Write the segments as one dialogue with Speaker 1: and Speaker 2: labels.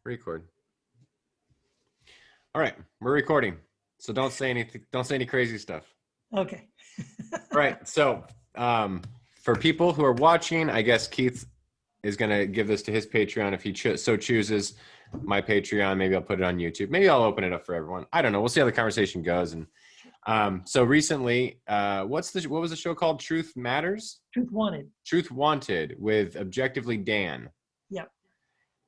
Speaker 1: Record. All right, we're recording. So don't say anything. Don't say any crazy stuff.
Speaker 2: Okay.
Speaker 1: All right. So for people who are watching, I guess Keith is going to give this to his Patreon if he so chooses. My Patreon, maybe I'll put it on YouTube. Maybe I'll open it up for everyone. I don't know. We'll see how the conversation goes. And so recently, what was the show called? Truth Matters?
Speaker 2: Truth Wanted.
Speaker 1: Truth Wanted with Objectively Dan.
Speaker 2: Yep.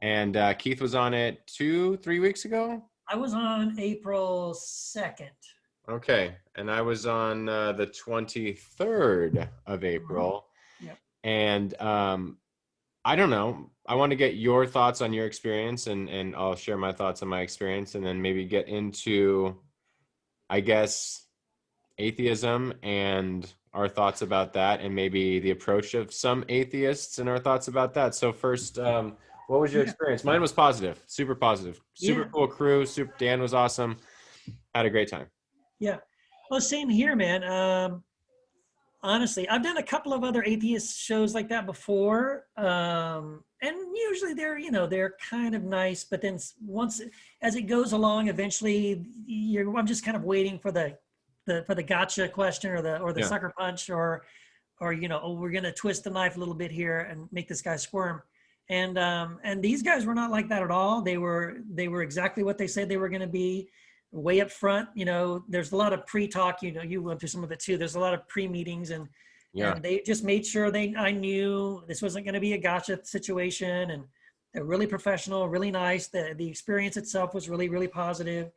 Speaker 1: And Keith was on it 2-3 weeks ago.
Speaker 2: I was on April 2nd.
Speaker 1: Okay. And I was on the 23rd of April.
Speaker 2: Yep.
Speaker 1: And I don't know. I want to get your thoughts on your experience, and I'll share my thoughts on my experience, and then maybe get into, I guess, atheism and our thoughts about that, and maybe the approach of some atheists and our thoughts about that. So first, what was your experience? Mine was positive, super positive, super cool crew. Dan was awesome. Had a great time.
Speaker 2: Yeah. Well, same here, man. Honestly, I've done a couple of other atheist shows like that before. And usually they're kind of nice, but then once, as it goes along, eventually I'm just kind of waiting for the gotcha question or the sucker punch or we're going to twist the knife a little bit here and make this guy squirm. And these guys were not like that at all. They were exactly what they said they were going to be. Way up front, there's a lot of pre-talk, you went through some of it too. There's a lot of pre-meetings and they just made sure I knew this wasn't going to be a gotcha situation, and they're really professional, really nice. The experience itself was really, really positive.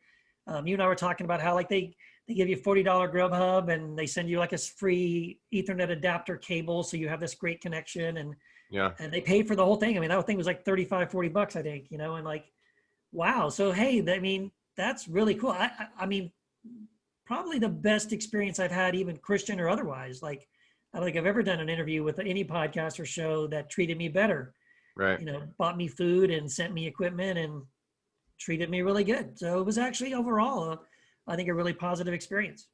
Speaker 2: You and I were talking about how they give you a $40 Grubhub and they send you like a free Ethernet adapter cable. So you have this great connection and they paid for the whole thing. I mean, that thing was like $35-$40, I think, and wow. So, hey, that's really cool. I mean, probably the best experience I've had, even Christian or otherwise. I don't think I've ever done an interview with any podcast or show that treated me better.
Speaker 1: Right.
Speaker 2: Bought me food and sent me equipment and treated me really good. So it was actually overall, I think, a really positive experience.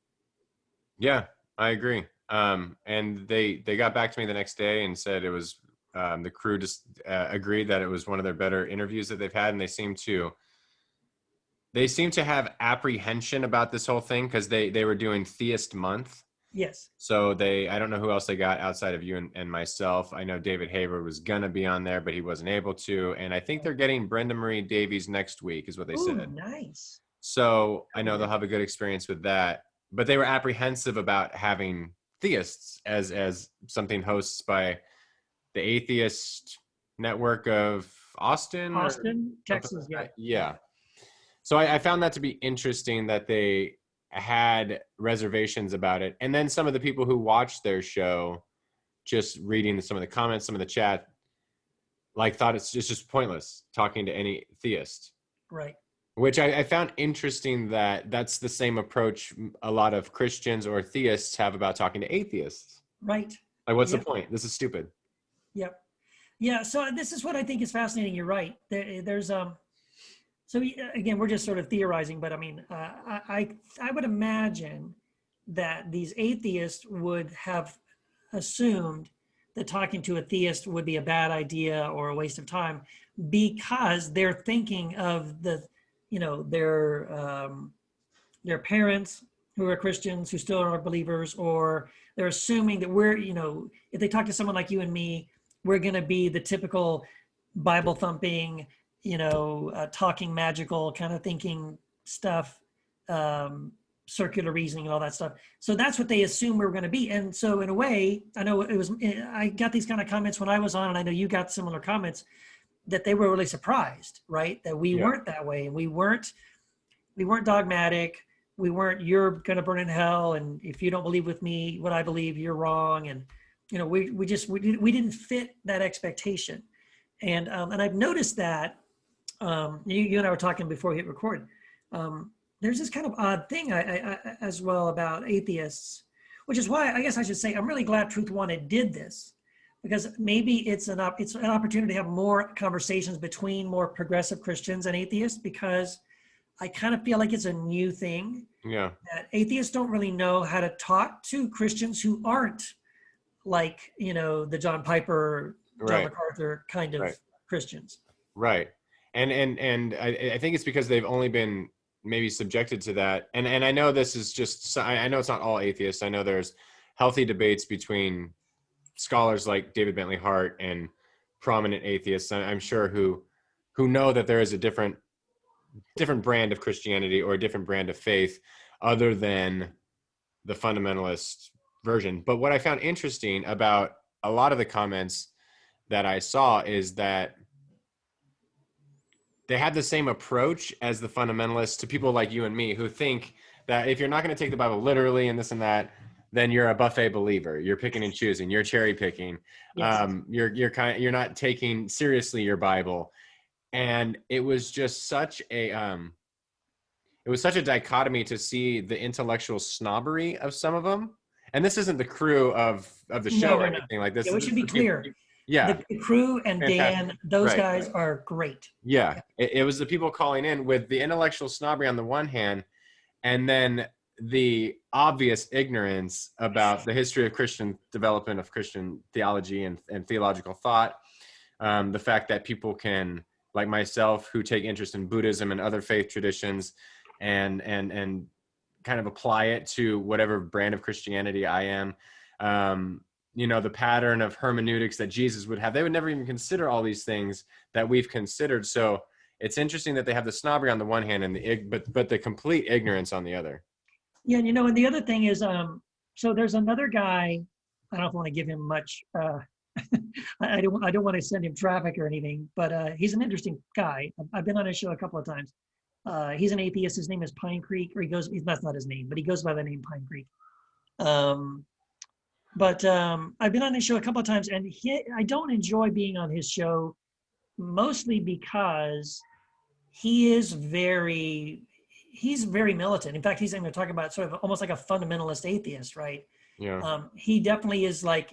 Speaker 1: Yeah, I agree. And they got back to me the next day and said it was, the crew just agreed that it was one of their better interviews that they've had. And they seem to have apprehension about this whole thing because they were doing Theist Month.
Speaker 2: Yes.
Speaker 1: So I don't know who else they got outside of you and myself. I know David Haber was going to be on there, but he wasn't able to. And I think they're getting Brenda Marie Davies next week is what they said.
Speaker 2: Nice.
Speaker 1: So I know they'll have a good experience with that. But they were apprehensive about having theists as something hosts by the Atheist Network of Austin,
Speaker 2: Texas.
Speaker 1: Yeah. So I found that to be interesting that they had reservations about it. And then some of the people who watched their show, just reading some of the comments, some of the chat, thought it's just pointless talking to any theist.
Speaker 2: Right.
Speaker 1: Which I found interesting that that's the same approach a lot of Christians or theists have about talking to atheists.
Speaker 2: Right.
Speaker 1: What's the point? This is stupid.
Speaker 2: Yep. Yeah. So this is what I think is fascinating. You're right. There's So again, we're just sort of theorizing, but I mean, I would imagine that these atheists would have assumed that talking to a theist would be a bad idea or a waste of time because they're thinking of their parents who are Christians who still are believers, or they're assuming that we're, if they talk to someone like you and me, we're going to be the typical Bible thumping, talking magical kind of thinking stuff, circular reasoning and all that stuff. So that's what they assume we're going to be. And so in a way, I know I got these kind of comments when I was on, and I know you got similar comments, that they were really surprised, right? That we weren't that way. And we weren't dogmatic. We weren't, you're going to burn in hell. And if you don't believe with me, what I believe, you're wrong. And, we didn't fit that expectation. And I've noticed that, you and I were talking before we hit record. There's this kind of odd thing I as well about atheists, which is why I guess I should say I'm really glad Truth Wanted did this, because maybe it's an opportunity to have more conversations between more progressive Christians and atheists, because I kind of feel like it's a new thing.
Speaker 1: Yeah.
Speaker 2: That atheists don't really know how to talk to Christians who aren't like, the John Piper, John MacArthur kind of Christians.
Speaker 1: Right. and I think it's because they've only been maybe subjected to that. And I know this is just, I know it's not all atheists. I know there's healthy debates between scholars like David Bentley Hart and prominent atheists, I'm sure, who know that there is a different brand of Christianity or a different brand of faith other than the fundamentalist version. But what I found interesting about a lot of the comments that I saw is that they had the same approach as the fundamentalists to people like you and me who think that if you're not going to take the Bible literally and this and that, then you're a buffet believer. You're picking and choosing. You're cherry picking.
Speaker 2: Yes.
Speaker 1: You're not taking seriously your Bible. And it was just such a it was such a dichotomy to see the intellectual snobbery of some of them. And this isn't the crew of the show
Speaker 2: No,
Speaker 1: or
Speaker 2: no, no.
Speaker 1: anything like this.
Speaker 2: Yeah, we
Speaker 1: This
Speaker 2: should
Speaker 1: is
Speaker 2: be
Speaker 1: the people,
Speaker 2: clear.
Speaker 1: yeah,
Speaker 2: The crew and
Speaker 1: fantastic.
Speaker 2: Dan, those
Speaker 1: Right.
Speaker 2: guys are great.
Speaker 1: Yeah, it was the people calling in with the intellectual snobbery on the one hand, and then the obvious ignorance about the history of Christian development of Christian theology and theological thought. The fact that people can, like myself, who take interest in Buddhism and other faith traditions, and kind of apply it to whatever brand of Christianity I am. The pattern of hermeneutics that Jesus would have, they would never even consider all these things that we've considered. So it's interesting that they have the snobbery on the one hand and but the complete ignorance on the other.
Speaker 2: Yeah, and the other thing is, so there's another guy. I don't want to give him much. I don't want to send him traffic or anything, but he's an interesting guy. I've been on his show a couple of times. He's an atheist. His name is Pine Creek, or that's not his name, but he goes by the name Pine Creek. But I've been on his show a couple of times, and I don't enjoy being on his show, mostly because he's very militant. In fact, he's going to talk about sort of almost like a fundamentalist atheist, right?
Speaker 1: Yeah.
Speaker 2: He definitely is like,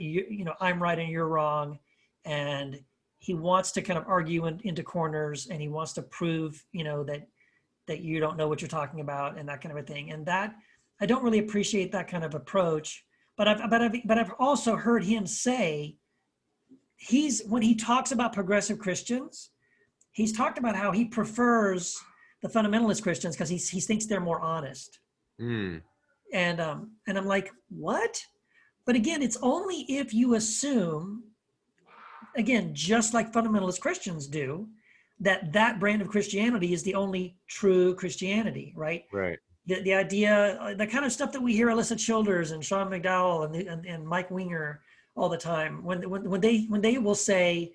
Speaker 2: I'm right and you're wrong. And he wants to kind of argue into corners, and he wants to prove, that you don't know what you're talking about and that kind of a thing. And that, I don't really appreciate that kind of approach. But I've also heard him say, when he talks about progressive Christians, he's talked about how he prefers the fundamentalist Christians because he thinks they're more honest.
Speaker 1: Mm.
Speaker 2: And I'm like, what? But again, it's only if you assume, again, just like fundamentalist Christians do, that brand of Christianity is the only true Christianity, right?
Speaker 1: Right.
Speaker 2: The idea, the kind of stuff that we hear Alyssa Childers and Sean McDowell and Mike Winger all the time, when they will say,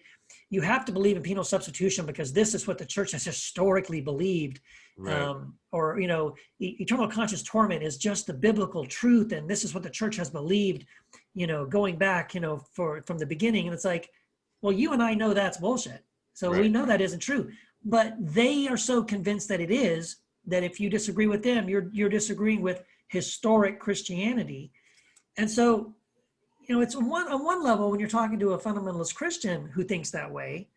Speaker 2: you have to believe in penal substitution because this is what the church has historically believed.
Speaker 1: Right.
Speaker 2: Or, eternal conscious torment is just the biblical truth. And this is what the church has believed, going back, from the beginning. And it's like, well, you and I know that's bullshit. So
Speaker 1: Right.
Speaker 2: we know that isn't true, but they are so convinced that it is, that if you disagree with them, you're disagreeing with historic Christianity. And so, it's on one level, when you're talking to a fundamentalist Christian who thinks that way,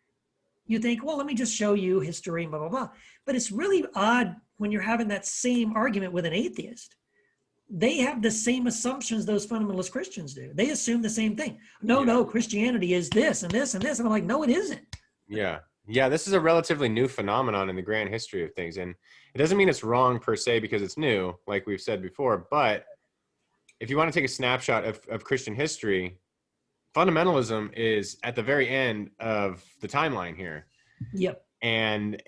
Speaker 2: you think, well, let me just show you history and blah, blah, blah. But it's really odd when you're having that same argument with an atheist. They have the same assumptions those fundamentalist Christians do. They assume the same thing. No, Christianity is this and this and this. And I'm like, no, it isn't.
Speaker 1: Yeah. Yeah. This is a relatively new phenomenon in the grand history of things. And it doesn't mean it's wrong per se because it's new, like we've said before. But if you want to take a snapshot of Christian history, fundamentalism is at the very end of the timeline here.
Speaker 2: Yep.
Speaker 1: And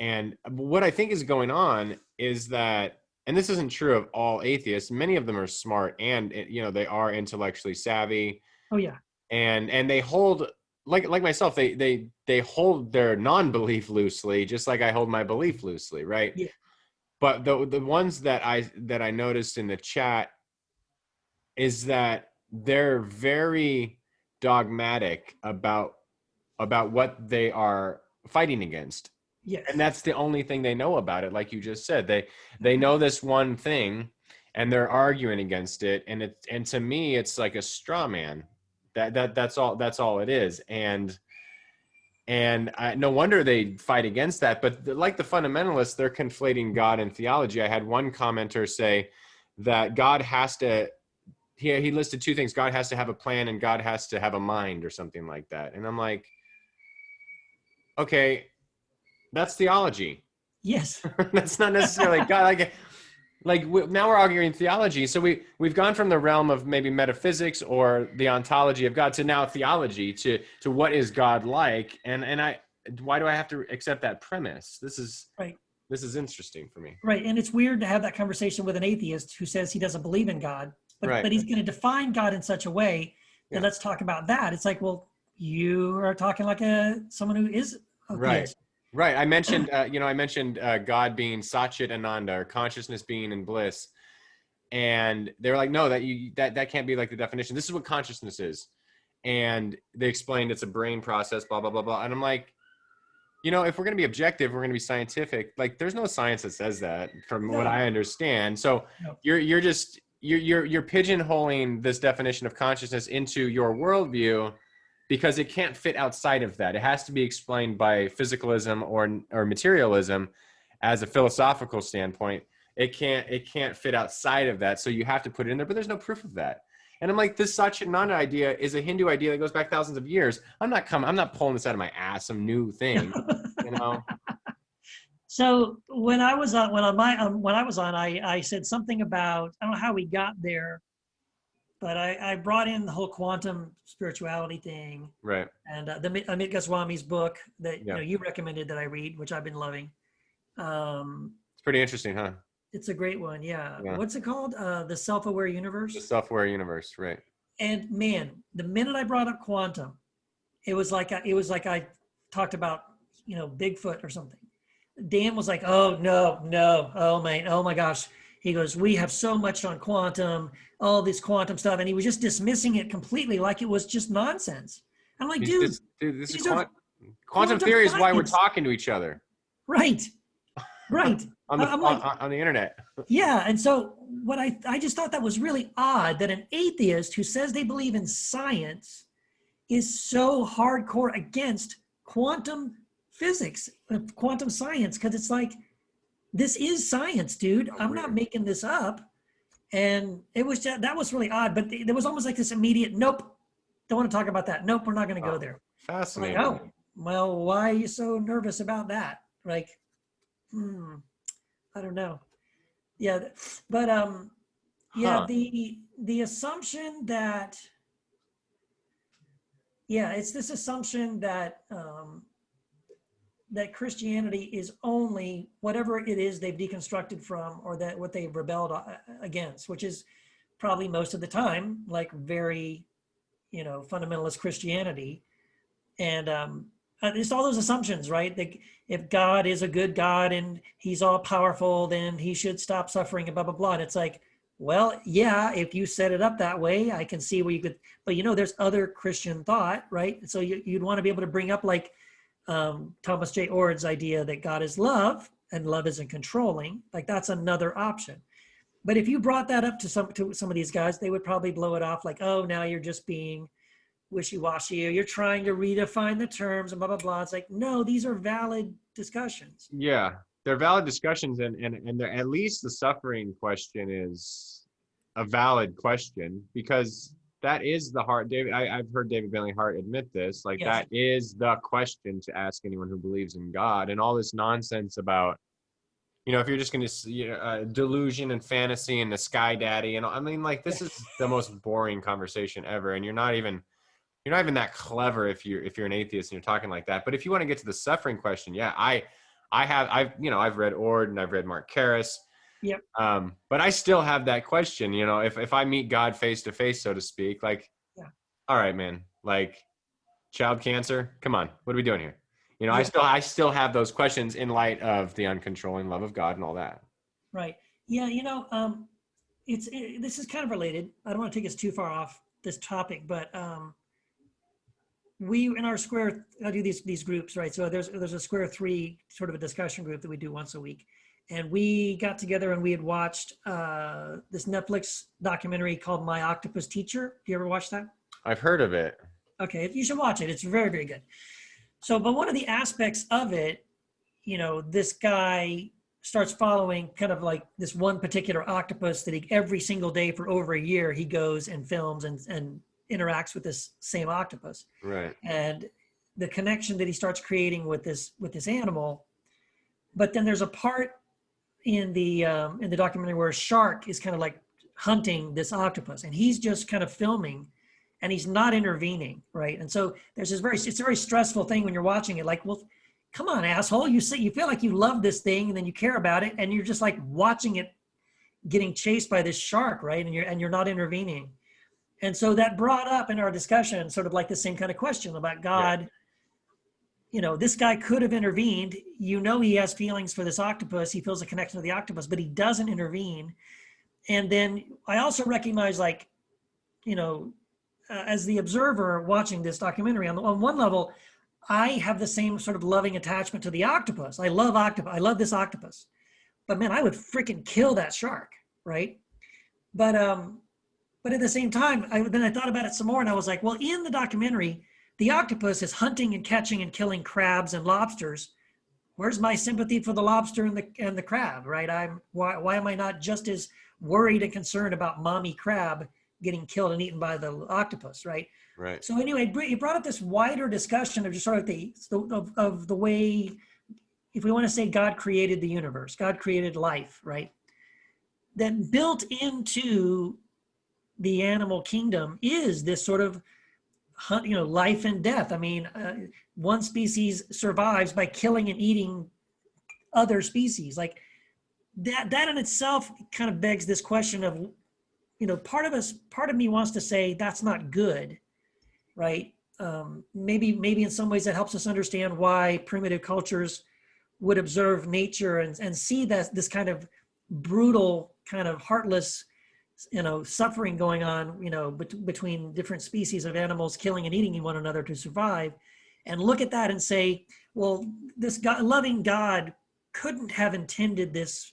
Speaker 1: what I think is going on is that, and this isn't true of all atheists, many of them are smart and, they are intellectually savvy.
Speaker 2: Oh yeah.
Speaker 1: And they hold, like myself, they hold their non-belief loosely, just like I hold my belief loosely, right?
Speaker 2: Yeah.
Speaker 1: But the ones that I noticed in the chat is that they're very dogmatic about what they are fighting against.
Speaker 2: Yes.
Speaker 1: And that's the only thing they know about it. Like you just said, they know this one thing and they're arguing against it. And to me, it's like a straw man. That's all it is. And no wonder they fight against that. But like the fundamentalists, they're conflating God and theology. I had one commenter say that God has to, he listed two things. God has to have a plan and God has to have a mind or something like that. And I'm like, okay, That's theology.
Speaker 2: Yes.
Speaker 1: That's not necessarily God. Now we're arguing theology. So we've gone from the realm of maybe metaphysics or the ontology of God to now theology to what is God like. And why do I have to accept that premise?
Speaker 2: Right.
Speaker 1: This is interesting for me.
Speaker 2: Right. And it's weird to have that conversation with an atheist who says he doesn't believe in God,
Speaker 1: Right.
Speaker 2: but he's going to define God in such a way that
Speaker 1: Yeah.
Speaker 2: let's talk about that. It's like, well, you are talking like someone who is a
Speaker 1: Right.
Speaker 2: theist.
Speaker 1: Right. I mentioned God being Satchit Ananda, or consciousness being in bliss. And they were like, no, that can't be like the definition. This is what consciousness is. And they explained it's a brain process, blah, blah, blah, blah. And I'm like, if we're going to be objective, we're going to be scientific. Like, there's no science that says that, from what
Speaker 2: No,
Speaker 1: I understand. So
Speaker 2: no.
Speaker 1: you're pigeonholing this definition of consciousness into your worldview, because it can't fit outside of that. It has to be explained by physicalism or materialism as a philosophical standpoint. It can't fit outside of that. So you have to put it in there, but there's no proof of that. And I'm like, this Satchitananda idea is a Hindu idea that goes back thousands of years. I'm not pulling this out of my ass, some new thing, you know?
Speaker 2: So when I was on, I said something about, I don't know how we got there, but I brought in the whole quantum spirituality thing,
Speaker 1: Right.
Speaker 2: and the Amit Goswami's book that
Speaker 1: Yeah.
Speaker 2: you recommended that I read, which I've been loving.
Speaker 1: It's pretty interesting, huh?
Speaker 2: It's a great one. Yeah.
Speaker 1: Yeah.
Speaker 2: What's it called? The Self-Aware Universe.
Speaker 1: The self-aware universe, right?
Speaker 2: And man, the minute I brought up quantum, it was like I talked about Bigfoot or something. Dan was like, "Oh no, oh my gosh." He goes, "We have so much on quantum, all this quantum stuff," and he was just dismissing it completely, like it was just nonsense. I'm like, dude,
Speaker 1: This is
Speaker 2: these are
Speaker 1: quantum theory is why we're
Speaker 2: science.
Speaker 1: talking to each other.
Speaker 2: Right.
Speaker 1: on the internet.
Speaker 2: Yeah, and so what I just thought that was really odd that an atheist who says they believe in science is so hardcore against quantum physics, quantum science, because it's like, this is science, dude.
Speaker 1: Oh,
Speaker 2: I'm not making this up. And that was really odd, but there was almost like this immediate, nope, don't want to talk about that. Nope, we're not going to go there.
Speaker 1: Fascinating.
Speaker 2: Like, oh, well, why are you so nervous about that? Like, I don't know. Yeah, but yeah, the assumption that, it's this assumption that that Christianity is only whatever it is they've deconstructed from, or that what they've rebelled against, which is probably most of the time like very, fundamentalist Christianity. And it's all those assumptions, right? That if God is a good God and he's all powerful, then he should stop suffering and blah, blah, blah. And it's like, well, yeah, if you set it up that way, I can see where you could, but there's other Christian thought, right? So you'd want to be able to bring up like Thomas J. Ord's idea that God is love and love isn't controlling. Like, that's another option. But if you brought that up to some of these guys, they would probably blow it off like, oh, now you're just being wishy-washy, or you're trying to redefine the terms and blah, blah, blah. It's like, no, these are valid discussions.
Speaker 1: Yeah, they're valid discussions, and at least the suffering question is a valid question, because that is the heart. I've heard David Bentley Hart admit this. Like,
Speaker 2: Yes.
Speaker 1: that is the question to ask anyone who believes in God. And all this nonsense about, if you're just going to delusion and fantasy and the sky daddy, and I mean, like, this is the most boring conversation ever. And you're not even that clever if you're an atheist and you're talking like that. But if you want to get to the suffering question, yeah, I've read Ord and I've read Mark Karras.
Speaker 2: Yep.
Speaker 1: But I still have that question, if I meet God face to face, so to speak, like, all right, man, like, child cancer, come on, what are we doing here? I still have those questions in light of the uncontrolling love of God and all that.
Speaker 2: Right. Yeah. This is kind of related. I don't want to take us too far off this topic, but we in our square, I do these groups, right? So there's a square 3 sort of a discussion group that we do once a week. And we got together and we had watched this Netflix documentary called My Octopus Teacher. Do you ever watch that?
Speaker 1: I've heard of it.
Speaker 2: Okay, you should watch it. It's very, very good. So, but one of the aspects of it, this guy starts following kind of like this one particular octopus that every single day for over a year, he goes and films and interacts with this same octopus.
Speaker 1: Right.
Speaker 2: And the connection that he starts creating with this animal But then there's a part in the documentary where a shark is kind of like hunting this octopus, and he's just kind of filming, and he's not intervening, right? And so there's this it's a very stressful thing when you're watching it. Like, well, come on, asshole! You feel like you love this thing, and then you care about it, and you're just like watching it getting chased by this shark, right? And you're not intervening. And so that brought up in our discussion sort of like the same kind of question about
Speaker 1: Yeah.
Speaker 2: God. This guy could have intervened. He has feelings for this octopus. He feels a connection to the octopus, but he doesn't intervene. And then I also recognize, like, as the observer watching this documentary, on one level, I have the same sort of loving attachment to the octopus. I love octopus. I love this octopus. But man, I would freaking kill that shark, right? But at the same time, then I thought about it some more, and I was like, well, in the documentary, the octopus is hunting and catching and killing crabs and lobsters. Where's my sympathy for the lobster and the crab, right? Why am I not just as worried and concerned about mommy crab getting killed and eaten by the octopus, right?
Speaker 1: Right.
Speaker 2: So anyway, you brought up this wider discussion of just sort of the way, if we want to say God created the universe, God created life, right? That built into the animal kingdom is this sort of life and death. I mean, one species survives by killing and eating other species. Like that in itself kind of begs this question of, part of me wants to say that's not good, right? Maybe in some ways that helps us understand why primitive cultures would observe nature and see that this kind of brutal, kind of heartless, suffering going on, between different species of animals killing and eating one another to survive, and look at that and say, well, this God, loving God couldn't have intended this.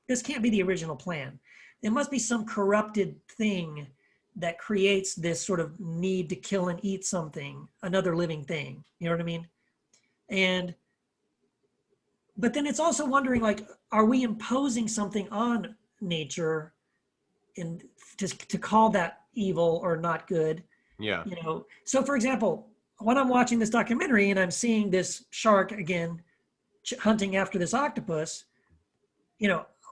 Speaker 2: This can't be the original plan. There must be some corrupted thing that creates this sort of need to kill and eat something, another living thing. You know what I mean? But then it's also wondering, like, are we imposing something on nature and to call that evil or not good?
Speaker 1: Yeah.
Speaker 2: So for example, when I'm watching this documentary and I'm seeing this shark again hunting after this octopus,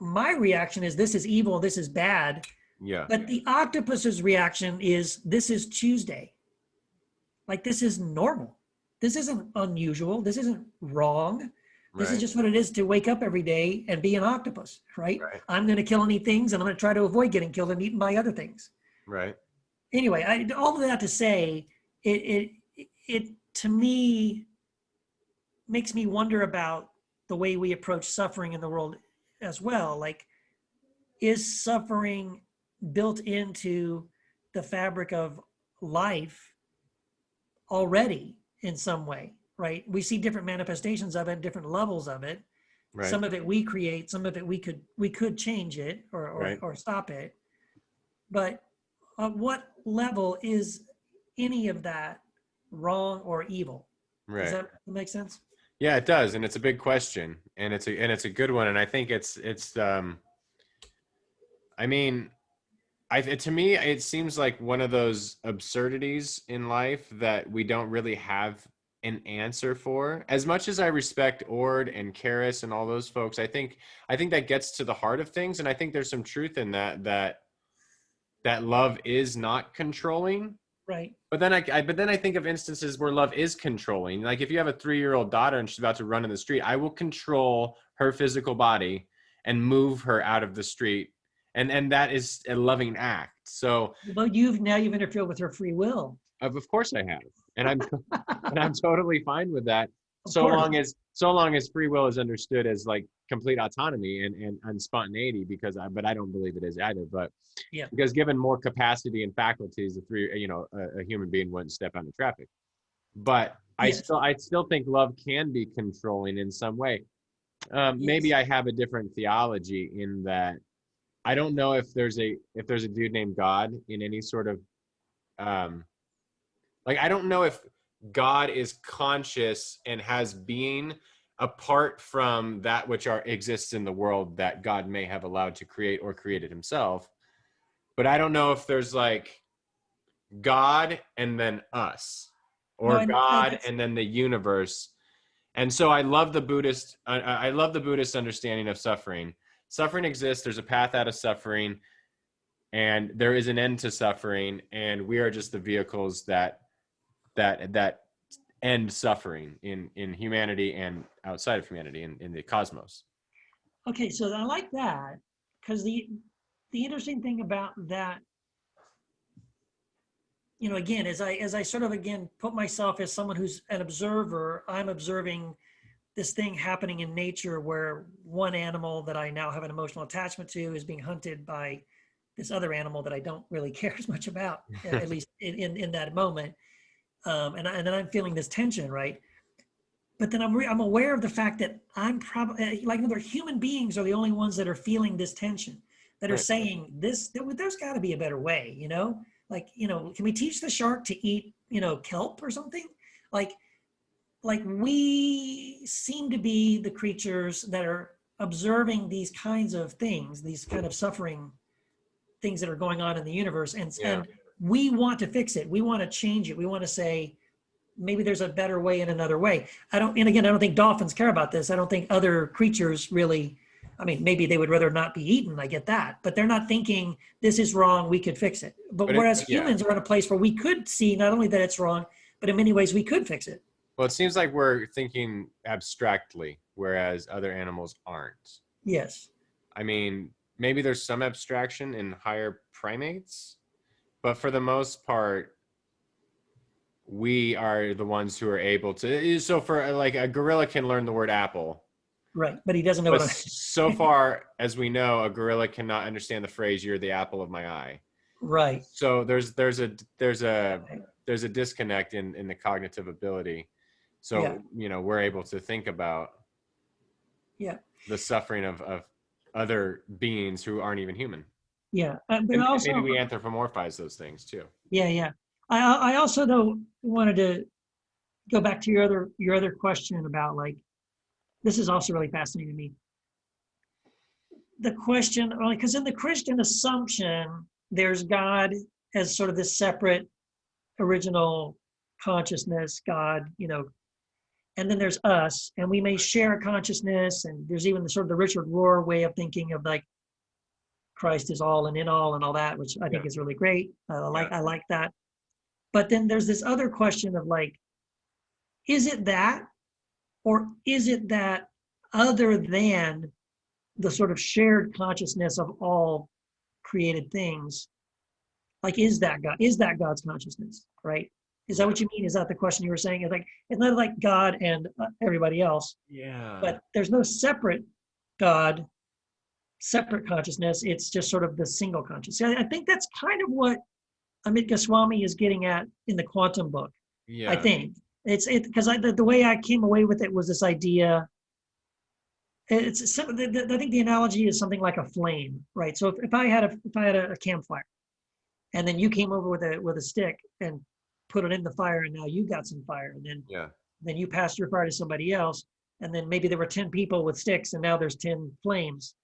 Speaker 2: my reaction is, this is evil, this is bad.
Speaker 1: Yeah.
Speaker 2: But the octopus's reaction is, this is Tuesday. Like, this is normal. This isn't unusual. This isn't wrong. This is just what it is to wake up every day and be an octopus, right? I'm going to kill and eat things, and I'm going to try to avoid getting killed and eaten by other things.
Speaker 1: Right.
Speaker 2: Anyway, all of that to say, it to me makes me wonder about the way we approach suffering in the world as well. Like, is suffering built into the fabric of life already in some way, right? We see different manifestations of it, different levels of it. Right. Some of it we create, some of it we could change it or stop it. But at what level is any of that wrong or evil?
Speaker 1: Right.
Speaker 2: Does that make sense?
Speaker 1: Yeah, it does, and it's a big question, and it's a good one, and I think I mean, to me, it seems like one of those absurdities in life that we don't really have an answer for. As much as I respect Ord and Karis and all those folks, I think that gets to the heart of things, and I think there's some truth in that love is not controlling.
Speaker 2: Right.
Speaker 1: But then I think of instances where love is controlling. Like, if you have a 3-year-old daughter and she's about to run in the street, I will control her physical body and move her out of the street. And that is a loving act. So,
Speaker 2: but you've interfered with her free will.
Speaker 1: Of course I have. And I'm totally fine with that. So long as free will is understood as like complete autonomy and spontaneity, but I don't believe it is either. But yeah, because given more capacity and faculties, a human being wouldn't step out of traffic. But yes. I still think love can be controlling in some way. Yes. Maybe I have a different theology in that I don't know if there's a dude named God in any sort of I don't know if God is conscious and has being apart from that which exists in the world that God may have allowed to create or created himself. But I don't know if there's like God and then us, or God and then the universe. And so I love the Buddhist. I love the Buddhist understanding of suffering. Suffering exists. There's a path out of suffering, and there is an end to suffering. And we are just the vehicles that end suffering in humanity and outside of humanity in the cosmos.
Speaker 2: Okay, so I like that because the interesting thing about that, again, as I sort of again put myself as someone who's an observer, I'm observing this thing happening in nature where one animal that I now have an emotional attachment to is being hunted by this other animal that I don't really care as much about, at least in that moment. And then I'm feeling this tension, right? But then I'm aware of the fact that I'm probably like other human beings are the only ones that are feeling this tension, that are
Speaker 1: Right.
Speaker 2: saying there's got to be a better way, like, can we teach the shark to eat, kelp or something? Like, like we seem to be the creatures that are observing these kinds of things, these kind of suffering things that are going on in the universe, and
Speaker 1: Yeah.
Speaker 2: and we want to fix it. We want to change it. We want to say maybe there's a better way and another way. And again, I don't think dolphins care about this. I don't think other creatures really. I mean, maybe they would rather not be eaten. I get that, but they're not thinking this is wrong. We could fix it. But whereas
Speaker 1: Yeah.
Speaker 2: humans are in a place where we could see not only that it's wrong, but in many ways we could fix it.
Speaker 1: Well, it seems like we're thinking abstractly, whereas other animals aren't.
Speaker 2: Yes.
Speaker 1: I mean, maybe there's some abstraction in higher primates, but for the most part, we are the ones who are able to. So, for like a gorilla can learn the word apple,
Speaker 2: Right. But he doesn't know
Speaker 1: but
Speaker 2: what.
Speaker 1: so far as we know, a gorilla cannot understand the phrase "you're the apple of my eye."
Speaker 2: Right.
Speaker 1: So there's a
Speaker 2: Right.
Speaker 1: there's a disconnect in the cognitive ability.
Speaker 2: Yeah.
Speaker 1: So we're able to think about
Speaker 2: Yeah.
Speaker 1: the suffering of other beings who aren't even human.
Speaker 2: Yeah. But
Speaker 1: And
Speaker 2: also,
Speaker 1: maybe we anthropomorphize those things too.
Speaker 2: yeah, yeah. I also though wanted to go back to your other question about like this is also really fascinating to me. The question, only because in the Christian assumption, there's God as sort of this separate original consciousness, God, and then there's us, and we may share a consciousness, and there's even the sort of the Richard Rohr way of thinking of like Christ is all and in all that, which I
Speaker 1: Yeah.
Speaker 2: think is really great.
Speaker 1: Yeah.
Speaker 2: I like that. But then there's this other question of like, is it that, or is it that other than the sort of shared consciousness of all created things? Like, is that God? Is that God's consciousness? Right? Is that
Speaker 1: Yeah.
Speaker 2: what you mean? Is that the question you were saying? It's like it's not like God and everybody else,
Speaker 1: Yeah.
Speaker 2: but there's no separate God, separate consciousness. It's just sort of the single consciousness. I think that's kind of what Amit Goswami is getting at in the quantum book. I
Speaker 1: Yeah.
Speaker 2: think because the way I came away with it was this idea. I think the analogy is something like a flame, right? So if I had a campfire, and then you came over with a stick and put it in the fire, and now you got some fire, and
Speaker 1: Yeah.
Speaker 2: then you passed your fire to somebody else, and then maybe there were 10 people with sticks, and now there's 10 flames,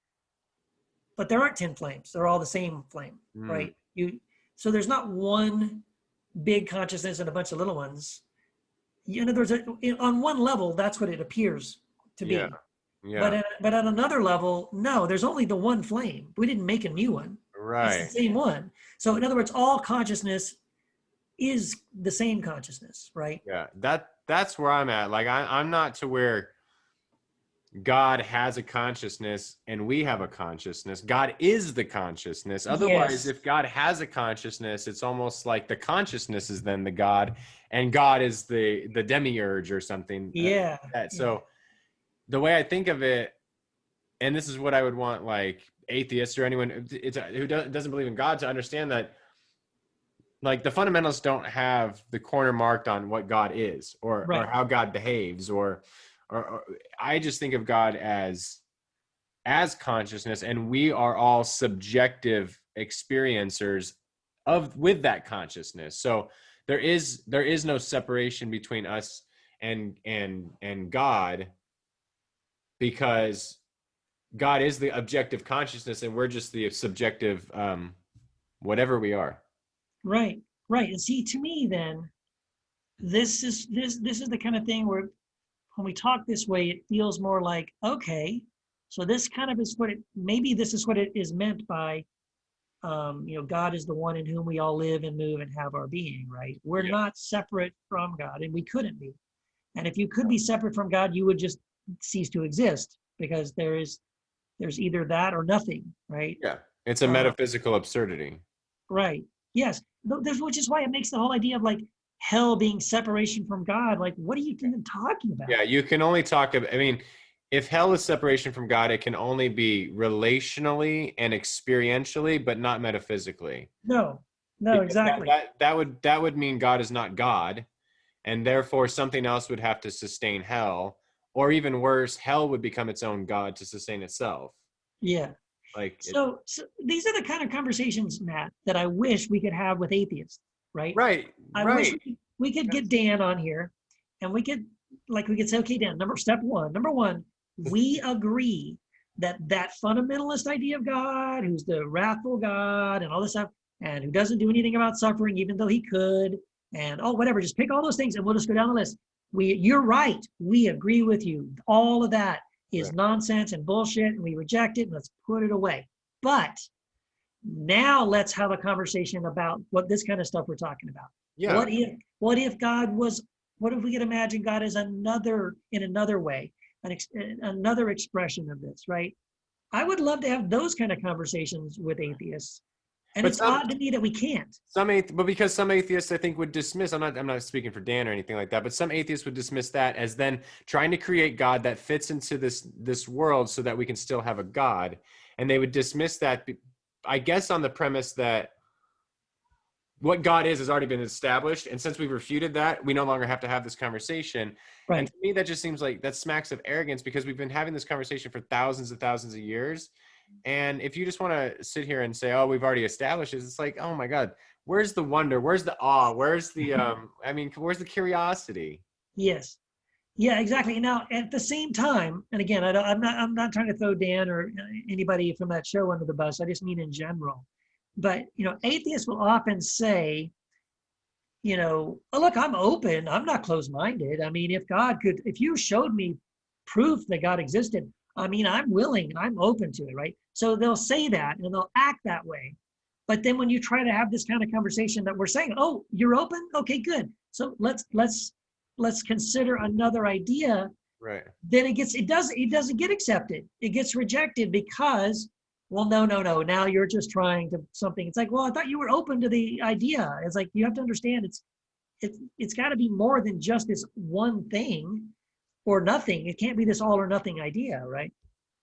Speaker 2: but there aren't 10 flames. They're all the same flame,
Speaker 1: Mm.
Speaker 2: right? So there's not one big consciousness and a bunch of little ones. There's on one level, that's what it appears to
Speaker 1: Yeah.
Speaker 2: be.
Speaker 1: Yeah.
Speaker 2: But at another level, no, there's only the one flame. We didn't make a new one. It's the
Speaker 1: Right.
Speaker 2: same one. So in other words, all consciousness is the same consciousness, right?
Speaker 1: Yeah. That's where I'm at. Like I'm not to where God has a consciousness and we have a consciousness. God is the consciousness. Otherwise,
Speaker 2: Yes.
Speaker 1: if God has a consciousness, it's almost like the consciousness is then the God, and God is the demiurge or something.
Speaker 2: Yeah. Yeah.
Speaker 1: So the way I think of it, and this is what I would want like atheists or anyone who doesn't believe in God to understand, that like the fundamentals don't have the corner marked on what God is or
Speaker 2: Right.
Speaker 1: how God behaves or I just think of God as consciousness, and we are all subjective experiencers of with that consciousness. So there is no separation between us and God, because God is the objective consciousness and we're just the subjective whatever we are.
Speaker 2: Right. Right. And see, to me, then this is the kind of thing where when we talk this way, it feels more like, okay, so this kind of is what it, maybe this is what it is meant by, God is the one in whom we all live and move and have our being, right? We're
Speaker 1: Yeah.
Speaker 2: not separate from God, and we couldn't be. And if you could be separate from God, you would just cease to exist, because there's either that or nothing, right?
Speaker 1: Yeah. It's a
Speaker 2: Uh,
Speaker 1: metaphysical absurdity.
Speaker 2: right. Yes. Which is why it makes the whole idea of like hell being separation from God. Like, what are you even talking about?
Speaker 1: Yeah, you can only talk about, I mean, if hell is separation from God, it can only be relationally and experientially, but not metaphysically.
Speaker 2: No, no,
Speaker 1: Because
Speaker 2: exactly.
Speaker 1: that would mean God is not God, and therefore something else would have to sustain hell, or even worse, hell would become its own God to sustain itself.
Speaker 2: Yeah.
Speaker 1: Like it,
Speaker 2: So these are the kind of conversations, Matt, that I wish we could have with atheists, right?
Speaker 1: right,
Speaker 2: I wish
Speaker 1: right.
Speaker 2: we could get Dan on here, and we could say, okay, Dan, number one, we agree that that fundamentalist idea of God, who's the wrathful God and all this stuff, and who doesn't do anything about suffering, even though he could, and oh, whatever, just pick all those things and we'll just go down the list. You're right. We agree with you. All of that is
Speaker 1: Right.
Speaker 2: nonsense and bullshit, and we reject it, and let's put it away. But now let's have a conversation about what this kind of stuff we're talking about.
Speaker 1: Yeah.
Speaker 2: What if God was, what if we could imagine God as another, in another way, another expression of this, right? I would love to have those kind of conversations with atheists. And
Speaker 1: But
Speaker 2: it's odd to me that we can't.
Speaker 1: but because some atheists I think would dismiss, I'm not speaking for Dan or anything like that, but some atheists would dismiss that as then trying to create God that fits into this world so that we can still have a God. And they would dismiss that, I guess, on the premise that what God is has already been established. And since we've refuted that, we no longer have to have this conversation. And
Speaker 2: Right.
Speaker 1: to me, that just seems like that smacks of arrogance, because we've been having this conversation for thousands and thousands of years. And if you just want to sit here and say, oh, we've already established this, it's like, oh my God, where's the wonder? Where's the awe? Where's the, where's the curiosity?
Speaker 2: Yes. Yeah, exactly. Now, at the same time, and again, I'm not trying to throw Dan or anybody from that show under the bus. I just mean in general. But atheists will often say, oh, look, I'm open. I'm not closed-minded. I mean, if you showed me proof that God existed, I mean, I'm willing, I'm open to it, right? So they'll say that and they'll act that way. But then when you try to have this kind of conversation that we're saying, oh, you're open? Okay, good. So let's consider another idea.
Speaker 1: Right.
Speaker 2: Then it doesn't get accepted. It gets rejected because, well, no. Now you're just trying to something. It's like, well, I thought you were open to the idea. It's like, you have to understand it's got to be more than just this one thing or nothing. It can't be this all or nothing idea, right?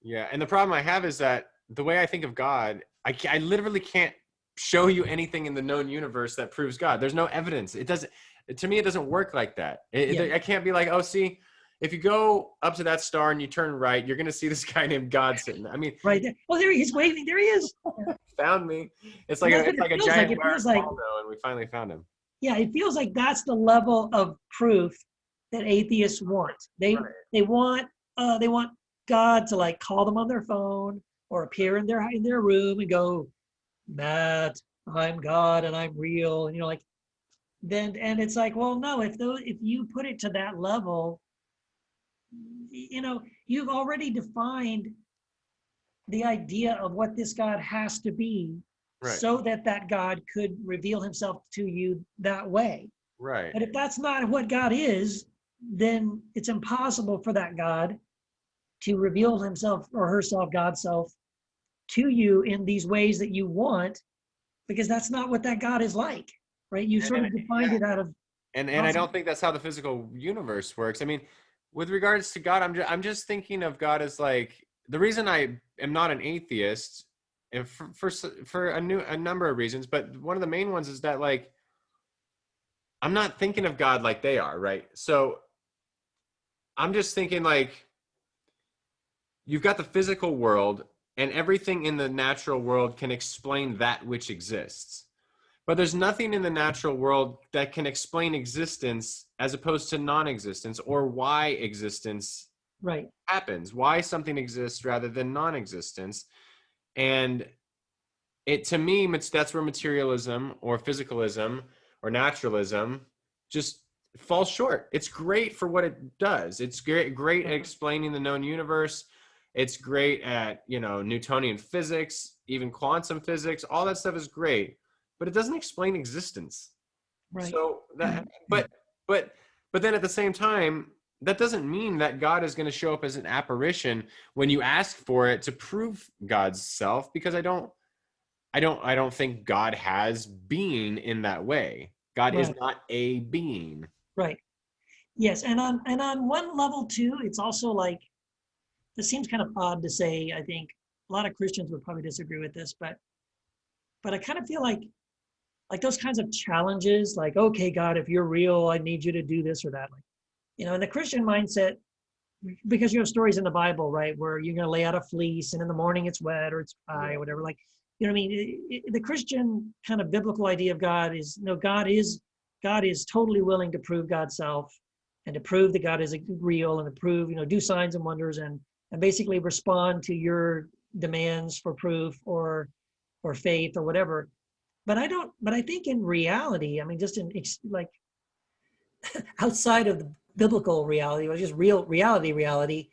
Speaker 1: Yeah. And the problem I have is that the way I think of God, I literally can't show you anything in the known universe that proves God. There's no evidence. It doesn't, to me, it doesn't work like that.
Speaker 2: Yeah.
Speaker 1: I can't be like, oh, see, if you go up to that star and you turn right, you're going to see this guy named God sitting there. I mean,
Speaker 2: Right there. Oh, there he is waving. There he is.
Speaker 1: found me. It's
Speaker 2: And
Speaker 1: like
Speaker 2: that's what
Speaker 1: it's
Speaker 2: it
Speaker 1: like a
Speaker 2: feels like.
Speaker 1: giant
Speaker 2: It feels like,
Speaker 1: Waldo, and we finally found him.
Speaker 2: yeah, it feels like that's the level of proof that atheists want. They
Speaker 1: Right.
Speaker 2: they want they want God to like call them on their phone or appear in their room and go, Matt, I'm God and I'm real, and like then, and it's like, well, no, if you put it to that level, you've already defined the idea of what this God has to be
Speaker 1: Right.
Speaker 2: so that that God could reveal himself to you that way.
Speaker 1: Right.
Speaker 2: But if that's not what God is, then it's impossible for that God to reveal himself or herself, God's self, to you in these ways that you want, because that's not what that God is like, right? You sort
Speaker 1: And
Speaker 2: of defined
Speaker 1: yeah.
Speaker 2: it out of
Speaker 1: And I
Speaker 2: possible.
Speaker 1: don't think that's how the physical universe works. I mean, with regards to God, I'm just thinking of God as like, the reason I am not an atheist, and for a number of reasons, but one of the main ones is that, like, I'm not thinking of God like they are, right? So I'm just thinking, like, you've got the physical world, and everything in the natural world can explain that which exists. But there's nothing in the natural world that can explain existence as opposed to non-existence, or why existence
Speaker 2: Right.
Speaker 1: happens, why something exists rather than non-existence. And it, to me, that's where materialism or physicalism or naturalism just falls short. It's great for what it does. It's great at explaining the known universe. It's great at, Newtonian physics, even quantum physics. All that stuff is great, but it doesn't explain existence.
Speaker 2: Right.
Speaker 1: So but then at the same time, that doesn't mean that God is going to show up as an apparition when you ask for it to prove God's self, because I don't think God has being in that way. God is
Speaker 2: Right.
Speaker 1: not a being.
Speaker 2: Right. Yes. And on one level too, it's also like, this seems kind of odd to say. I think a lot of Christians would probably disagree with this, but I kind of feel like those kinds of challenges, like, okay, God, if you're real, I need you to do this or that. Like, in the Christian mindset, because you have stories in the Bible, right, where you're going to lay out a fleece and in the morning it's wet or it's dry or whatever. Like, what I mean? The Christian kind of biblical idea of God is, God is totally willing to prove God's self and to prove that God is real and to prove, do signs and wonders and basically respond to your demands for proof or faith or whatever. But I think in reality, I mean, just in like outside of the biblical reality, or just real reality,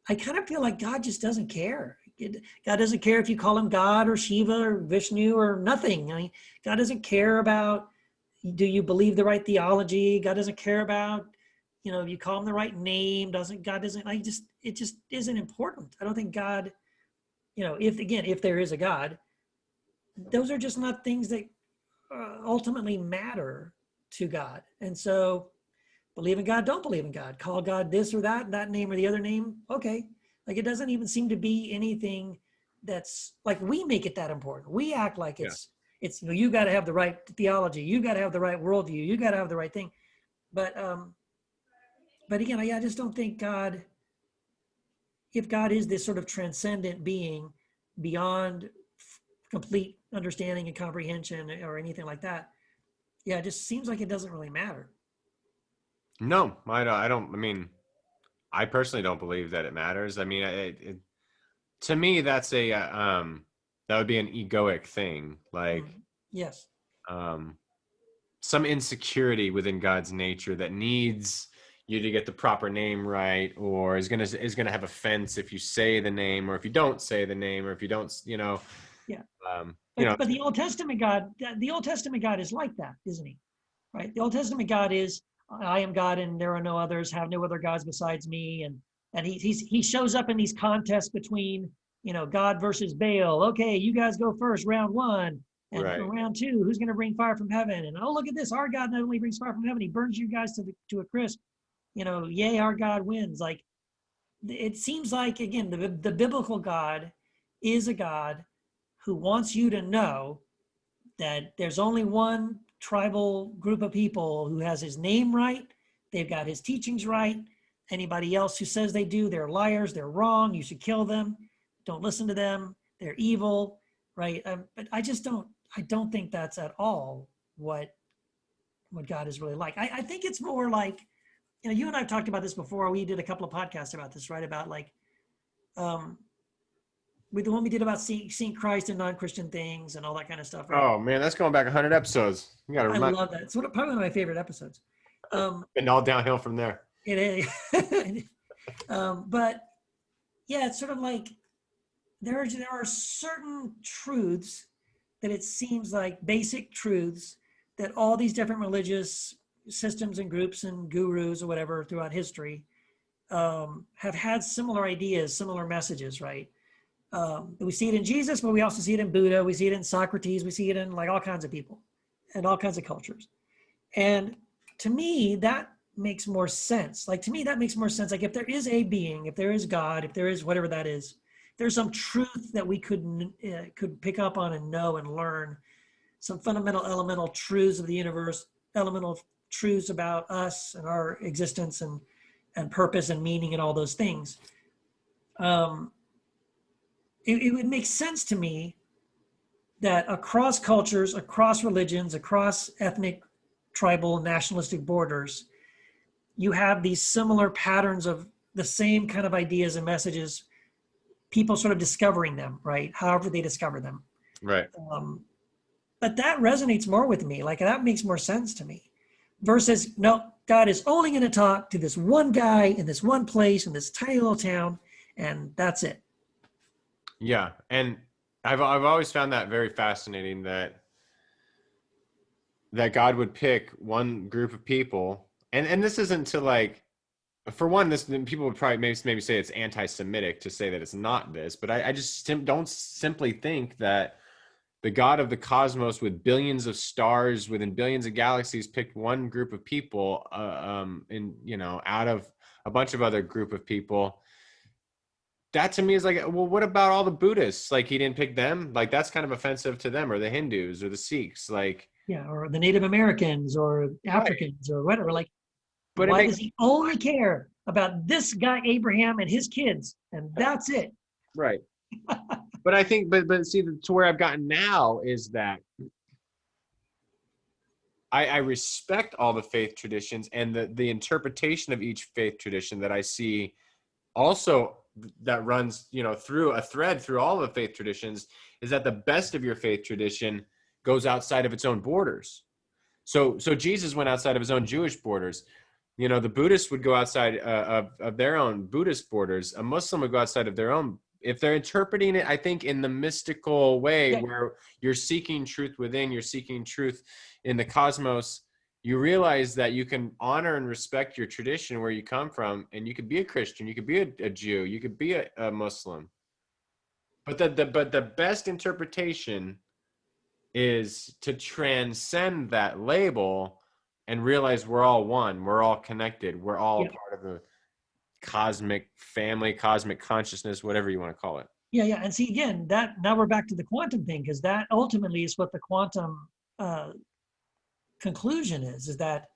Speaker 2: I kind of feel like God just doesn't care. God doesn't care if you call him God or Shiva or Vishnu or nothing. I mean, God doesn't care about, do you believe the right theology? God doesn't care about, if you call him the right name. God doesn't, it just isn't important. I don't think God, if there is a God, those are just not things that ultimately matter to God. And so, believe in God, don't believe in God, call God this or that name or the other name. Okay. Like, it doesn't even seem to be anything that's like, we make it that important. We act like
Speaker 1: Yeah.
Speaker 2: it's, you got to have the right theology. You got to have the right worldview. You got to have the right thing. But again, I just don't think God, if God is this sort of transcendent being beyond complete understanding and comprehension or anything like that, yeah, it just seems like it doesn't really matter.
Speaker 1: No, I don't. I mean, I personally don't believe that it matters. I mean, to me, that would be an egoic thing, like
Speaker 2: Mm. Yes.
Speaker 1: um, some insecurity within God's nature that needs you to get the proper name right, or is gonna have offense if you say the name, or if you don't say the name, or if you don't,
Speaker 2: Yeah.
Speaker 1: um, you know,
Speaker 2: But the Old Testament God is like that, isn't he? Right? The Old Testament God is, I am God and there are no others, have no other gods besides me. And he shows up in these contests between, God versus Baal. Okay, you guys go first, round one. And for
Speaker 1: right,
Speaker 2: round two, who's going to bring fire from heaven? And oh, look at this. Our God not only brings fire from heaven, he burns you guys to a crisp. Yay, our God wins. Like, it seems like, again, the biblical God is a God who wants you to know that there's only one tribal group of people who has his name right. They've got his teachings right. Anybody else who says they do, they're liars, they're wrong, you should kill them. Don't listen to them. They're evil, right? But I don't think that's at all what God is really like. I think it's more like, you and I've talked about this before. We did a couple of podcasts about this, right? About like, um, with the one we did about seeing Christ in non-Christian things and all that kind of stuff, right?
Speaker 1: oh man, that's going back 100 episodes. You got to
Speaker 2: I
Speaker 1: remind.
Speaker 2: love that. It's probably one of my favorite episodes.
Speaker 1: And all downhill from there.
Speaker 2: It is. But yeah, it's sort of like there are certain truths that it seems like basic truths that all these different religious systems and groups and gurus or whatever throughout history have had similar ideas, similar messages, right? We see it in Jesus, but we also see it in Buddha. We see it in Socrates. We see it in like all kinds of people and all kinds of cultures. And to me, that makes more sense. Like, to me, that makes more sense. Like, if there is a being, if there is God, if there is whatever that is, there's some truth that we could pick up on and know and learn, some fundamental elemental truths of the universe, elemental truths about us and our existence and purpose and meaning and all those things. It would make sense to me that across cultures, across religions, across ethnic, tribal, nationalistic borders, you have these similar patterns of the same kind of ideas and messages, people sort of discovering them, right? However they discover them.
Speaker 1: Right.
Speaker 2: But that resonates more with me. Like, that makes more sense to me. versus no, God is only going to talk to this one guy in this one place in this tiny little town, and that's it.
Speaker 1: Yeah, and I've always found that very fascinating that God would pick one group of people, and this isn't to like, for one, this people would probably maybe say it's anti-Semitic to say that it's not this, but I just don't simply think that the God of the cosmos with billions of stars within billions of galaxies picked one group of people, in out of a bunch of other group of people. That to me is like, well, what about all the Buddhists? Like he didn't pick them. Like that's kind of offensive to them, or the Hindus, or the Sikhs. Like,
Speaker 2: Yeah, or the Native Americans or
Speaker 1: right,
Speaker 2: Africans or whatever. Like,
Speaker 1: but it
Speaker 2: why
Speaker 1: makes
Speaker 2: does he only care about this guy Abraham and his kids, and that's it?
Speaker 1: right. But I think, but see, to where I've gotten now is that I respect all the faith traditions and the interpretation of each faith tradition that I see also that runs through a thread through all the faith traditions is that the best of your faith tradition goes outside of its own borders. So Jesus went outside of his own Jewish borders. The Buddhists would go outside of their own Buddhist borders. A Muslim would go outside of their own. If they're interpreting it, I think, in the mystical way
Speaker 2: Yeah,
Speaker 1: where you're seeking truth within, you're seeking truth in the cosmos, you realize that you can honor and respect your tradition where you come from, and you could be a Christian, you could be a Jew, you could be a Muslim. But the best interpretation is to transcend that label and realize we're all one, we're all connected, we're all
Speaker 2: yeah,
Speaker 1: part of the cosmic family, cosmic consciousness, whatever you want to call it.
Speaker 2: yeah, yeah. And see, again, that now we're back to the quantum thing, because that ultimately is what the quantum uh, conclusion is that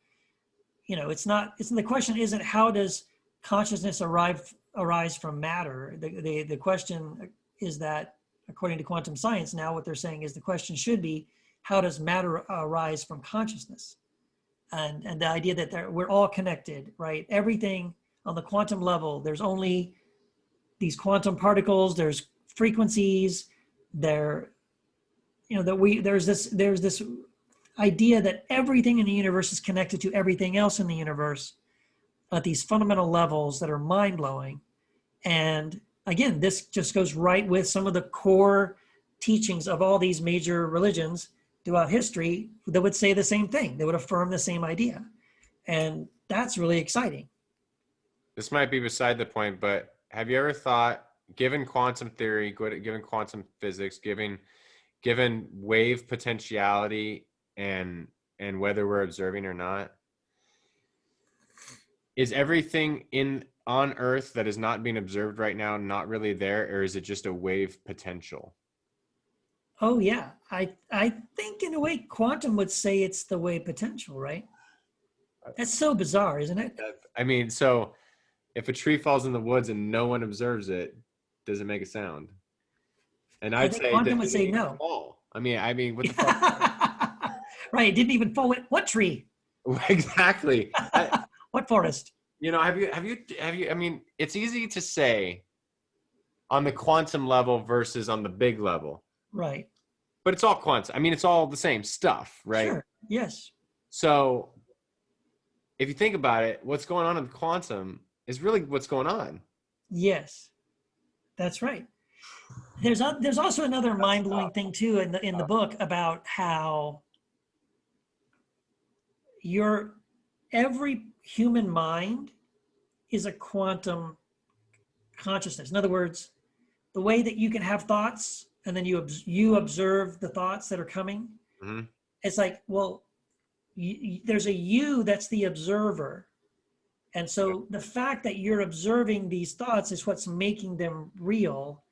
Speaker 2: it's not. It's the question isn't how does consciousness arise from matter. The question is that according to quantum science, now what they're saying is the question should be how does matter arise from consciousness, and the idea that we're all connected, right? Everything on the quantum level, there's only these quantum particles, there's frequencies, there, that there's this idea that everything in the universe is connected to everything else in the universe at these fundamental levels that are mind-blowing. And again, this just goes right with some of the core teachings of all these major religions throughout history that would say the same thing. They would affirm the same idea. And that's really exciting.
Speaker 1: This might be beside the point, but have you ever thought, given quantum theory, given quantum physics, given wave potentiality and whether we're observing or not, is everything in on Earth that is not being observed right now not really there, or is it just a wave potential?
Speaker 2: Oh yeah, I think in a way quantum would say it's the wave potential, right? That's so bizarre, isn't it?
Speaker 1: I mean, so if a tree falls in the woods and no one observes it, does it make a sound? And
Speaker 2: I
Speaker 1: I'd
Speaker 2: think
Speaker 1: say,
Speaker 2: quantum
Speaker 1: does
Speaker 2: would
Speaker 1: it
Speaker 2: say
Speaker 1: even
Speaker 2: no.
Speaker 1: fall? I mean, what the fuck?
Speaker 2: Right, it didn't even fall. What tree?
Speaker 1: Exactly.
Speaker 2: What forest?
Speaker 1: Have you? I mean, it's easy to say on the quantum level versus on the big level,
Speaker 2: Right.
Speaker 1: but it's all quantum. I mean, it's all the same stuff, right?
Speaker 2: Sure. Yes.
Speaker 1: So if you think about it, what's going on in the quantum is really what's going on.
Speaker 2: Yes. That's right. There's also another
Speaker 1: That's
Speaker 2: mind-blowing thing too in the book about how your every human mind is a quantum consciousness. In other words, the way that you can have thoughts and then you observe the thoughts that are coming,
Speaker 1: Mhm.
Speaker 2: it's like, well, there's a you that's the observer. And so the fact that you're observing these thoughts is what's making them real,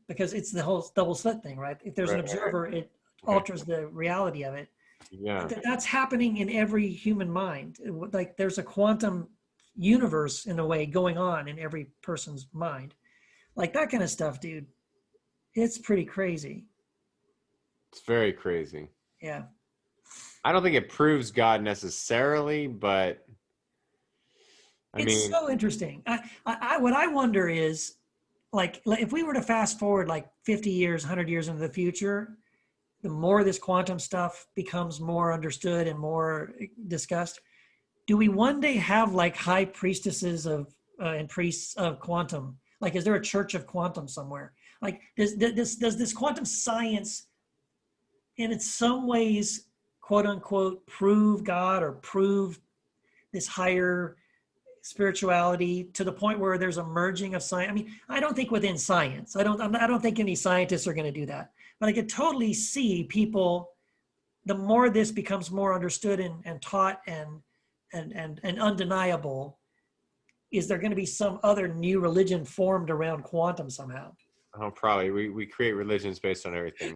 Speaker 2: because it's the whole double slit thing, right? If there's an
Speaker 1: Right, right, right.
Speaker 2: observer, it
Speaker 1: Okay.
Speaker 2: alters the reality of it.
Speaker 1: Yeah.
Speaker 2: But that's happening in every human mind. Like there's a quantum universe in a way going on in every person's mind. Like that kind of stuff, dude. It's pretty crazy.
Speaker 1: It's very crazy.
Speaker 2: Yeah.
Speaker 1: I don't think it proves God necessarily, but I
Speaker 2: It's
Speaker 1: mean,
Speaker 2: so interesting. What I wonder is, like if we were to fast forward like 50 years, 100 years into the future, the more this quantum stuff becomes more understood and more discussed, do we one day have like high priestesses of and priests of quantum? Like, is there a church of quantum somewhere? Like, does this quantum science, in its some ways, quote unquote, prove God or prove this higher spirituality to the point where there's a merging of science? I mean, I don't think within science. I don't think any scientists are going to do that. But I could totally see people. The more this becomes more understood and taught and undeniable, is there going to be some other new religion formed around quantum somehow?
Speaker 1: Oh, probably. We create religions based on everything.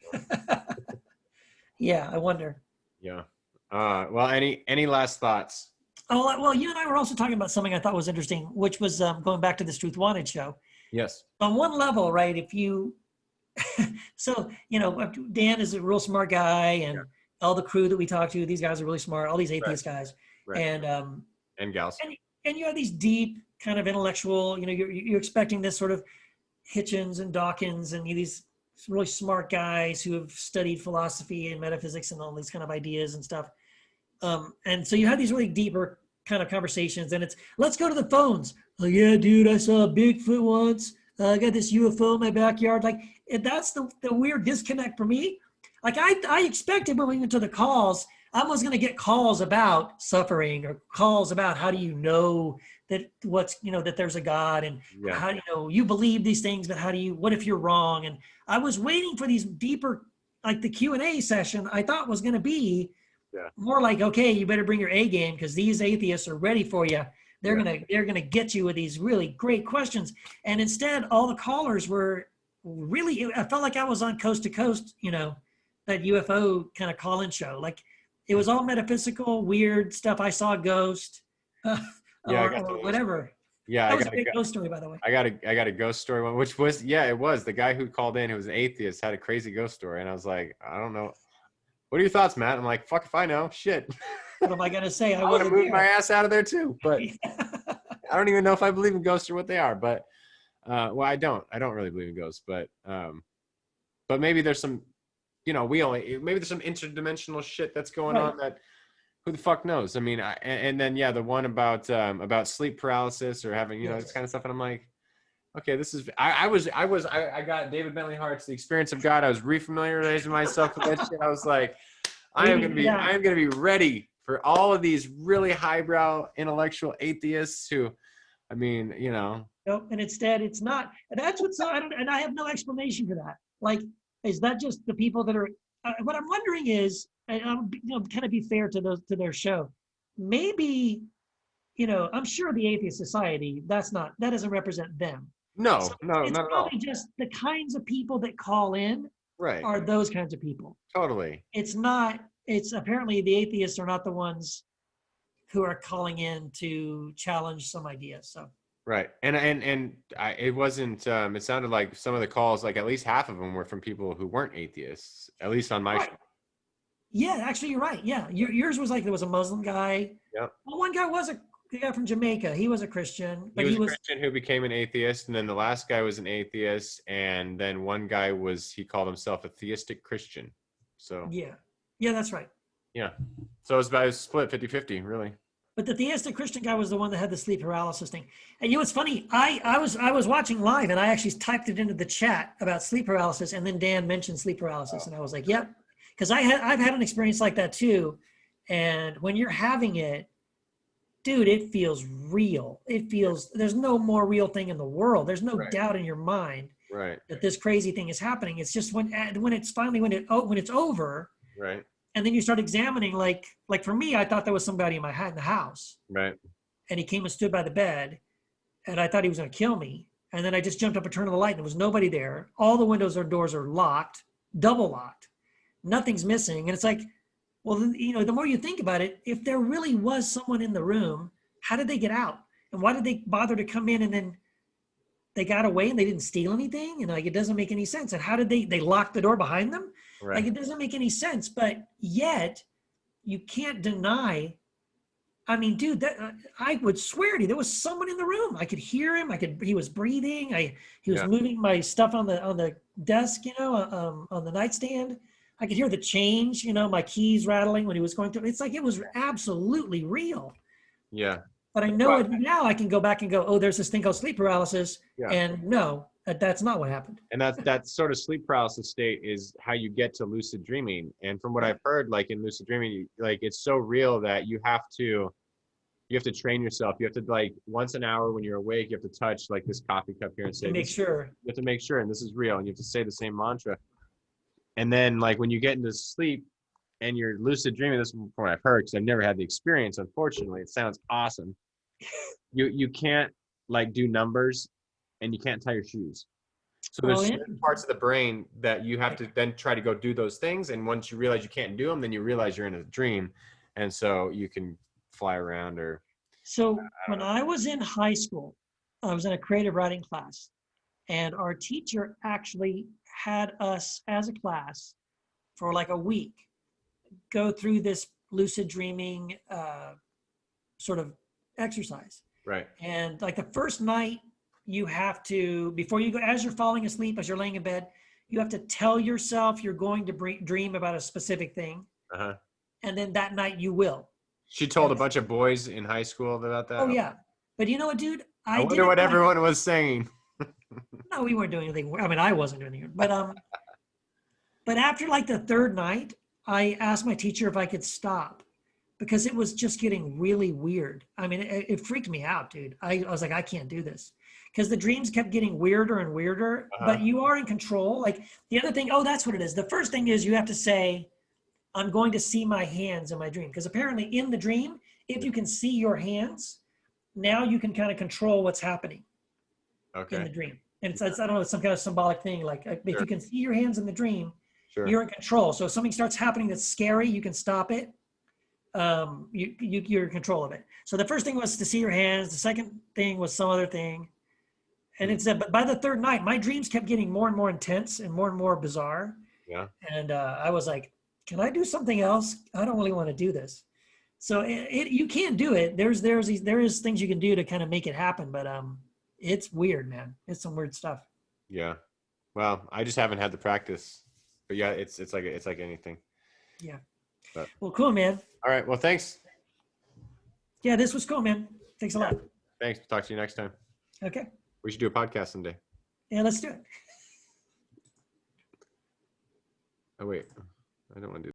Speaker 2: Yeah, I wonder.
Speaker 1: Yeah. Well, any last thoughts?
Speaker 2: Oh, well, you and I were also talking about something I thought was interesting, which was going back to this Truth Wanted show.
Speaker 1: Yes.
Speaker 2: On one level, right, if you, so, Dan is a real smart guy, and all the crew that we talk to, these guys are really smart, all these atheist guys.
Speaker 1: Right.
Speaker 2: And
Speaker 1: gals.
Speaker 2: And you have these deep kind of intellectual, you're expecting this sort of Hitchens and Dawkins and these really smart guys who have studied philosophy and metaphysics and all these kind of ideas and stuff. And so you have these really deeper kind of conversations, and it's, let's go to the phones. Oh yeah, dude, I saw a Bigfoot once. I got this UFO in my backyard. Like, that's the weird disconnect for me. Like, I expected when we went to the calls, I was going to get calls about suffering or calls about how do you know that that there's a God, and how do you believe these things, but what if you're wrong? And I was waiting for these deeper, like the Q&A session I thought was going to be more like, okay, you better bring your A game because these atheists are ready for you. They're gonna get you with these really great questions. And instead, all the callers were really, I felt like I was on Coast to Coast, that UFO kind of call-in show. Like, it was all metaphysical, weird stuff. I saw a ghost, or whatever.
Speaker 1: Yeah,
Speaker 2: that was a great ghost story, by the way.
Speaker 1: I got a ghost story one, which was it was the guy who called in, who was an atheist, had a crazy ghost story, and I was like, I don't know. What are your thoughts, Matt? I'm like, fuck if I know. Shit.
Speaker 2: What am I gonna say?
Speaker 1: I would have moved my ass out of there too, but I don't even know if I believe in ghosts or what they are. But well, I don't really believe in ghosts, but maybe there's some, maybe there's some interdimensional shit that's going on that who the fuck knows? I mean, and then the one about sleep paralysis or having this kind of stuff, and I'm like, okay, this is I got David Bentley Hart's The Experience of God. I was refamiliarizing myself with that ship. I was like, I am gonna be ready for all of these really highbrow intellectual atheists who, I mean,
Speaker 2: Nope, and instead it's not. And that's what's so, and I have no explanation for that. Like, is that just the people that are? What I'm wondering is, and I'm kind of be fair to their show. Maybe, I'm sure the Atheist Society, that doesn't represent them.
Speaker 1: No,
Speaker 2: so
Speaker 1: not at all.
Speaker 2: It's probably just the kinds of people that call in are those kinds of people.
Speaker 1: Totally.
Speaker 2: It's not. It's apparently the atheists are not the ones who are calling in to challenge some ideas. So.
Speaker 1: Right. And it wasn't, it sounded like some of the calls, like at least half of them were from people who weren't atheists, at least on my show.
Speaker 2: Yeah, actually, you're right. Yeah. Yours was like, there was a Muslim guy.
Speaker 1: Yep.
Speaker 2: Well, one guy was a guy from Jamaica. He was a Christian.
Speaker 1: But he was a Christian who became an atheist. And then the last guy was an atheist. And then one guy he called himself a theistic Christian. So.
Speaker 2: Yeah. Yeah, that's right.
Speaker 1: Yeah. So it was split 50-50, really.
Speaker 2: But the theistic Christian guy was the one that had the sleep paralysis thing. And what's funny? I was watching live, and I actually typed it into the chat about sleep paralysis, and then Dan mentioned sleep paralysis, and I was like, yep, because I've had an experience like that too. And when you're having it, dude, it feels real. There's no more real thing in the world. There's no doubt in your mind that this crazy thing is happening. It's just when it's over.
Speaker 1: Right.
Speaker 2: And then you start examining, like for me, I thought there was somebody in the house.
Speaker 1: Right.
Speaker 2: And he came and stood by the bed, and I thought he was going to kill me. And then I just jumped up and turned on the light, and there was nobody there. All the windows or doors are locked, double locked. Nothing's missing. And it's like, well, the more you think about it, if there really was someone in the room, how did they get out? And why did they bother to come in, and then they got away and they didn't steal anything? And like, it doesn't make any sense. And how did they lock the door behind them? Right. Like, it doesn't make any sense, but yet you can't deny. I mean, dude, I would swear to you, there was someone in the room. I could hear him. He was breathing. He was moving my stuff on the desk, on the nightstand. I could hear the change, my keys rattling when he was going through. It's like it was absolutely real.
Speaker 1: Yeah.
Speaker 2: But I know it now. I can go back and go, oh, there's this thing called sleep paralysis,
Speaker 1: Yeah.
Speaker 2: and no, that's not what happened.
Speaker 1: And that sort of sleep paralysis state is how you get to lucid dreaming. And from what I've heard, like in lucid dreaming, like it's so real that you have to train yourself. You have to, like, once an hour when you're awake, you have to touch like this coffee cup here and say,
Speaker 2: To make sure.
Speaker 1: you have to make sure, and this is real. And you have to say the same mantra. And then like when you get into sleep and you're lucid dreaming, this is from what I've heard, because I've never had the experience, unfortunately. It sounds awesome. You can't like do numbers, and you can't tie your shoes. So there's certain parts of the brain that you have to then try to go do those things. And once you realize you can't do them, then you realize you're in a dream. And so you can fly around or.
Speaker 2: So when I was in high school, I was in a creative writing class, and our teacher actually had us as a class for like a week go through this lucid dreaming sort of exercise.
Speaker 1: Right.
Speaker 2: And like the first night, you have to, before you go, as you're falling asleep, as you're laying in bed, you have to tell yourself you're going to dream about a specific thing.
Speaker 1: Uh-huh.
Speaker 2: And then that night you will.
Speaker 1: She told a bunch of boys in high school about that.
Speaker 2: Oh yeah. But you know what, dude?
Speaker 1: I wonder what everyone was saying.
Speaker 2: No, we weren't doing anything. I mean, I wasn't doing anything. But after like the third night, I asked my teacher if I could stop because it was just getting really weird. I mean, it freaked me out, dude. I was like, I can't do this because the dreams kept getting weirder and weirder, but you are in control. Like the other thing, oh, that's what it is. The first thing is you have to say, I'm going to see my hands in my dream. Because apparently in the dream, if you can see your hands, now you can kind of control what's happening in the dream. And it's, I don't know, it's some kind of symbolic thing. Like if you can see your hands in the dream, you're in control. So if something starts happening that's scary, you can stop it. You're in control of it. So the first thing was to see your hands. The second thing was some other thing. And it's but by the third night, my dreams kept getting more and more intense and more bizarre.
Speaker 1: Yeah.
Speaker 2: And I was like, can I do something else? I don't really want to do this. So you can't do it. There is things you can do to kind of make it happen, but it's weird, man. It's some weird stuff.
Speaker 1: Yeah. Well, I just haven't had the practice, but yeah, it's like anything.
Speaker 2: Yeah.
Speaker 1: But,
Speaker 2: well, cool, man.
Speaker 1: All right. Well, thanks.
Speaker 2: Yeah, this was cool, man. Thanks a lot.
Speaker 1: Thanks. Talk to you next time.
Speaker 2: Okay.
Speaker 1: We should do a podcast someday.
Speaker 2: Yeah, let's do it.
Speaker 1: Oh wait, I don't want to do